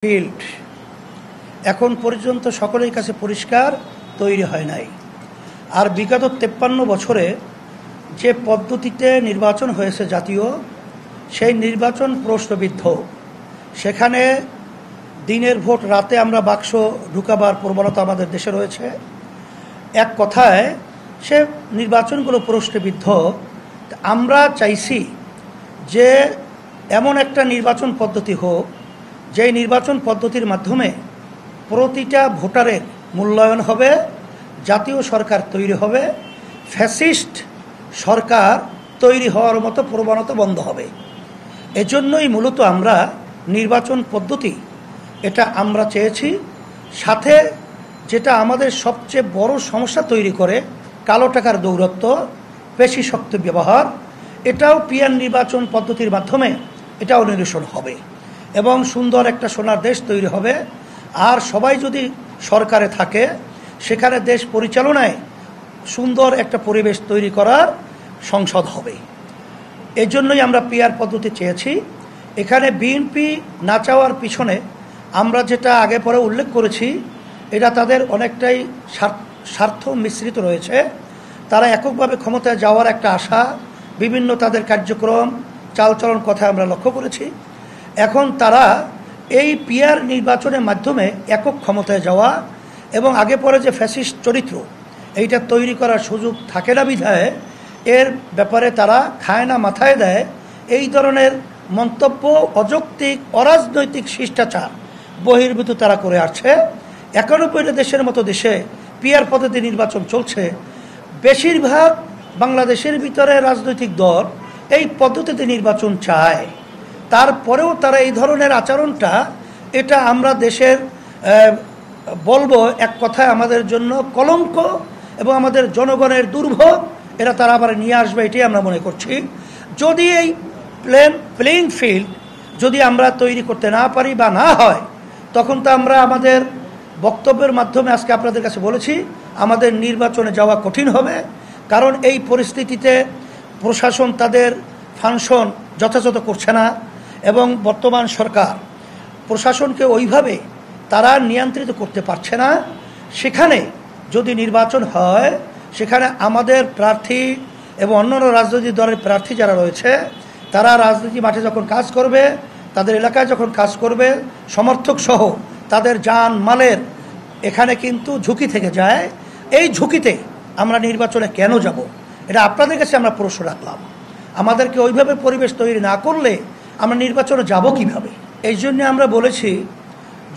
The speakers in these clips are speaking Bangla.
ফিল্ড এখন পর্যন্ত সকলের কাছে পরিষ্কার তৈরি হয় নাই। আর বিগত 53 বছরে যে পদ্ধতিতে নির্বাচন হয়েছে জাতীয়, সেই নির্বাচন প্রশ্নবিদ্ধ। সেখানে দিনের ভোট রাতে আমরা বাক্স ঢুকাবার প্রবণতা আমাদের দেশে রয়েছে। এক কথায় সে নির্বাচনগুলো প্রশ্নবিদ্ধ। আমরা চাইছি যে এমন একটা নির্বাচন পদ্ধতি হোক, যেই নির্বাচন পদ্ধতির মাধ্যমে প্রতিটা ভোটারের মূল্যায়ন হবে, জাতীয় সরকার তৈরি হবে, ফ্যাসিস্ট সরকার তৈরি হওয়ার মতো প্রবণতা বন্ধ হবে। এজন্যই মূলত আমরা নির্বাচন পদ্ধতি এটা আমরা চেয়েছি। সাথে যেটা আমাদের সবচেয়ে বড় সমস্যা তৈরি করে, কালো টাকার দৌরত্ব, পেশি শক্তি ব্যবহার, এটাও পিয়ার নির্বাচন পদ্ধতির মাধ্যমে এটাও নিরসন হবে এবং সুন্দর একটা সোনার দেশ তৈরি হবে। আর সবাই যদি সরকারে থাকে, সেখানে দেশ পরিচালনায় সুন্দর একটা পরিবেশ তৈরি করার সংসদ হবে। এই জন্যই আমরা পিয়ার পদ্ধতি চেয়েছি। এখানে বিএনপি না চাওয়ার পিছনে আমরা যেটা আগে পরে উল্লেখ করেছি, এটা তাদের অনেকটাই স্বার্থ মিশ্রিত রয়েছে। তারা এককভাবে ক্ষমতায় যাওয়ার একটা আশা, বিভিন্ন তাদের কার্যক্রম চালচলন কথা আমরা লক্ষ্য করেছি। এখন তারা এই পিয়ার নির্বাচনের মাধ্যমে একক ক্ষমতায় যাওয়া এবং আগে পরে যে ফ্যাসিস্ট চরিত্র এইটা তৈরি করার সুযোগ থাকে না বিধায় এর ব্যাপারে তারা খায় না মাথায় দেয়। এই ধরনের মন্তব্য অযৌক্তিক, অরাজনৈতিক শিষ্টাচার বহির্ভূত তারা করে আসছে। 91 দেশের মতো দেশে পিয়ার পদ্ধতি নির্বাচন চলছে। বেশিরভাগ বাংলাদেশের ভিতরে রাজনৈতিক দল এই পদ্ধতিতে নির্বাচন চায়। তারপরেও তারা এই ধরনের আচরণটা, এটা আমরা দেশের বলবো এক কথায় আমাদের জন্য কলঙ্ক এবং আমাদের জনগণের দুর্ভোগ। এটা তারা আবার নিয়ে আসবে, এটাই আমরা মনে করছি। যদি এই প্লেইং ফিল্ড যদি আমরা তৈরি করতে না পারি বা না হয়, তখন তো আমরা আমাদের বক্তব্যের মাধ্যমে আজকে আপনাদের কাছে বলেছি, আমাদের নির্বাচনে যাওয়া কঠিন হবে। কারণ এই পরিস্থিতিতে প্রশাসন তাদের ফাংশন যথাযথ করছে না এবং বর্তমান সরকার প্রশাসনকে ওইভাবে তারা নিয়ন্ত্রিত করতে পারছে না। সেখানে যদি নির্বাচন হয়, সেখানে আমাদের প্রার্থী এবং অন্যান্য রাজনৈতিক দলের প্রার্থী যারা রয়েছে, তারা রাজনীতি মাঠে যখন কাজ করবে, তাদের এলাকায় যখন কাজ করবে, সমর্থক সহ তাদের জান মালের এখানে কিন্তু ঝুঁকি থেকে যায়। এই ঝুঁকিতে আমরা নির্বাচনে কেন যাব? এটা আপনাদের কাছে আমরা প্রশ্ন রাখলাম। আমাদেরকে ওইভাবে পরিবেশ তৈরি না করলে আমরা নির্বাচনে যাব কিভাবে? এই জন্য আমরা বলেছি,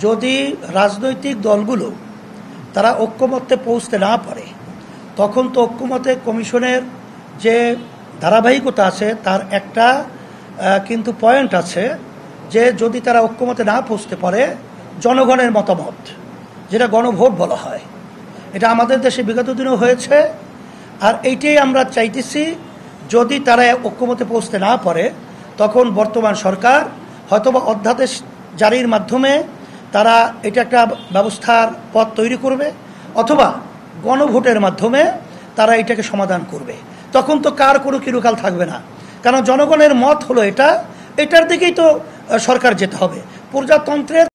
যদি রাজনৈতিক দলগুলো তারা ঐক্যমত্যে পৌঁছতে না পারে, তখন তো ঐক্যমত্যে কমিশনের যে ধারাবাহিকতা আছে তার একটা কিন্তু পয়েন্ট আছে, যে যদি তারা ঐক্যমত্যে না পৌঁছতে পারে, জনগণের মতামত, যেটা গণভোট বলা হয়, এটা আমাদের দেশে বিগত দিনেও হয়েছে। আর এইটাই আমরা চাইতেছি, যদি তারা ঐক্যমত্যে পৌঁছতে না পারে, তখন বর্তমান সরকার হয়তোবা অধ্যাদেশ জারির মাধ্যমে তারা এটা একটা ব্যবস্থার পথ তৈরি করবে, অথবা গণভোটের মাধ্যমে তারা এটাকে সমাধান করবে। তখন তো কার কোনো কিরুকাল থাকবে না, কারণ জনগণের মত হলো এটার দিকেই তো সরকার যেতে হবে। প্রজাতন্ত্রের